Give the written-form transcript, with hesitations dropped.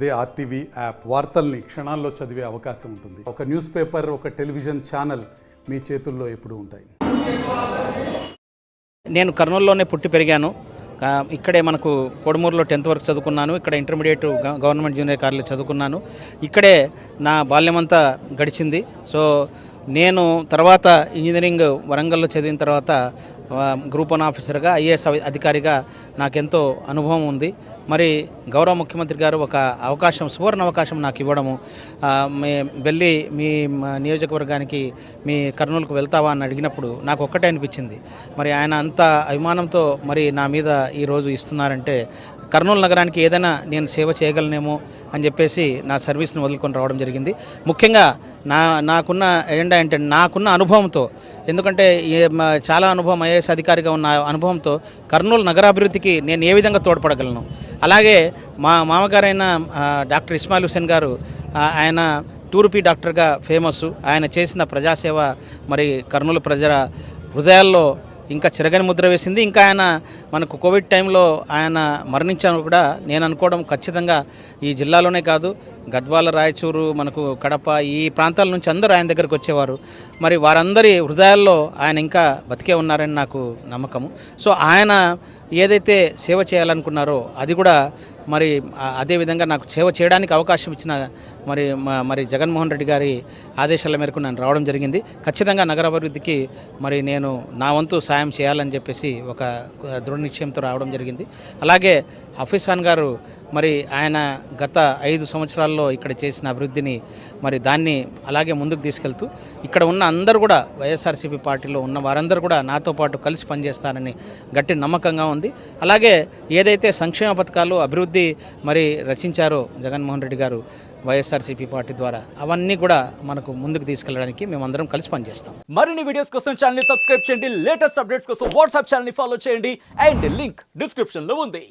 అదే RTV app వార్తల్ని క్షణాల్లో చదివే అవకాశం ఉంటుంది. ఒక న్యూస్ పేపర్, ఒక టెలివిజన్ ఛానల్ మీ చేతుల్లో ఎప్పుడూ ఉంటాయి. నేను కర్నూలులోనే పుట్టి పెరిగాను. ఇక్కడే మనకు కొడుమూరులో 10th వరకు చదువుకున్నాను. ఇక్కడ ఇంటర్మీడియట్ గవర్నమెంట్ జూనియర్ కాలేజ్ చదువుకున్నాను. ఇక్కడే నా బాల్యమంతా గడిచింది. సో నేను తర్వాత ఇంజనీరింగ్ వరంగల్లో చదివిన తర్వాత గ్రూప్ 1 ఆఫీసర్గా, ఐఏఎస్ అధికారిగా నాకెంతో అనుభవం ఉంది. మరి గౌరవ ముఖ్యమంత్రి గారు ఒక అవకాశం, సువర్ణ అవకాశం నాకు ఇవ్వడము, వెళ్ళి మీ నియోజకవర్గానికి, మీ కర్నూలుకు వెళ్తావా అని అడిగినప్పుడు నాకు ఒక్కటే అనిపించింది. మరి ఆయన అంత అభిమానంతో మరి నా మీద ఈరోజు ఇస్తున్నారంటే కర్నూలు నగరానికి ఏదైనా నేను సేవ చేయగలనేమో అని చెప్పేసి నా సర్వీస్ని వదులుకొని రావడం జరిగింది. ముఖ్యంగా నాకున్న ఎజెండా ఏంటంటే, నాకున్న అనుభవంతో, ఎందుకంటే చాలా అనుభవం, ఐఏఎస్ అధికారిగా ఉన్న అనుభవంతో కర్నూలు నగరాభివృద్ధికి నేను ఏ విధంగా తోడ్పడగలను. అలాగే మా మామగారైన డాక్టర్ ఇస్మాయిల్ హుసేన్ గారు, ఆయన 2 రూపీ డాక్టర్గా ఫేమస్. ఆయన చేసిన ప్రజాసేవ మరి కర్నూలు ప్రజల హృదయాల్లో ఇంకా చిరగని ముద్ర వేసింది. ఇంకా ఆయన మనకు కోవిడ్ టైంలో ఆయన మరణించాను కూడా నేను అనుకోవడం ఖచ్చితంగా ఈ జిల్లాలోనే కాదు, గద్వాల, రాయచూరు, మనకు కడప, ఈ ప్రాంతాల నుంచి అందరూ ఆయన దగ్గరికి వచ్చేవారు. మరి వారందరి హృదయాల్లో ఆయన ఇంకా బతికే ఉన్నారని నాకు నమ్మకము. సో ఆయన ఏదైతే సేవ చేయాలనుకున్నారో అది కూడా మరి అదేవిధంగా నాకు సేవ చేయడానికి అవకాశం ఇచ్చిన మరి జగన్మోహన్ రెడ్డి గారి ఆదేశాల మేరకు నేను రావడం జరిగింది. ఖచ్చితంగా నగరాభివృద్ధికి మరి నేను నా వంతు సాయం చేయాలని చెప్పేసి ఒక దృఢ నిశ్చయంతో రావడం జరిగింది. అలాగే హఫీజ్ ఖాన్ గారు మరి ఆయన గత 5 సంవత్సరాల్లో ఇక్కడ చేసిన అభివృద్ధిని మరి దాన్ని అలాగే ముందుకు తీసుకెళ్తూ ఇక్కడ ఉన్న అందరూ కూడా, వైఎస్ఆర్సీపీ పార్టీలో ఉన్న వారందరూ కూడా నాతో పాటు కలిసి పనిచేస్తారని గట్టి నమ్మకంగా ఉంది. అలాగే ఏదైతే సంక్షేమ పథకాలు, అభివృద్ధి మరి రచించారో జగన్మోహన్ రెడ్డి గారు వైఎస్ఆర్సీపీ పార్టీ ద్వారా, అవన్నీ కూడా మనకు ముందుకు తీసుకెళ్ళడానికి మేమందరం కలిసి పనిచేస్తాం. మరిన్ని వీడియోస్ కోసం ఛానల్ ని సబ్స్క్రైబ్ చేయండి. లేటెస్ట్ అప్డేట్స్ కోసం వాట్సాప్ ఛానల్ ని ఫాలో చేయండి. అండ్ లింక్ డిస్క్రిప్షన్ లో ఉంది.